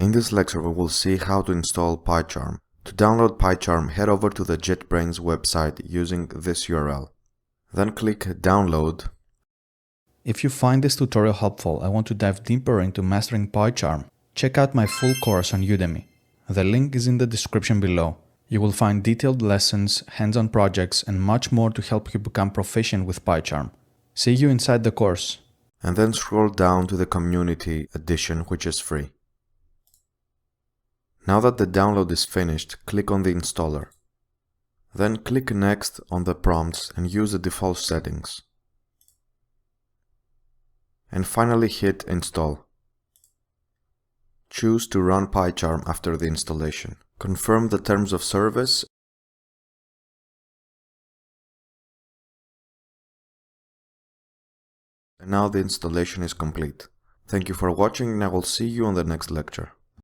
In this lecture we will see how to install PyCharm. To download PyCharm, head over to the JetBrains website using this URL. Then click Download. If you find this tutorial helpful and want to dive deeper into mastering PyCharm, check out my full course on Udemy. The link is in the description below. You will find detailed lessons, hands-on projects, and much more to help you become proficient with PyCharm. See you inside the course. And then scroll down to the Community Edition, which is free. Now that the download is finished, click on the installer. Then click Next on the prompts and use the default settings. And finally hit Install. Choose to run PyCharm after the installation. Confirm the terms of service. And now the installation is complete. Thank you for watching and I will see you on the next lecture.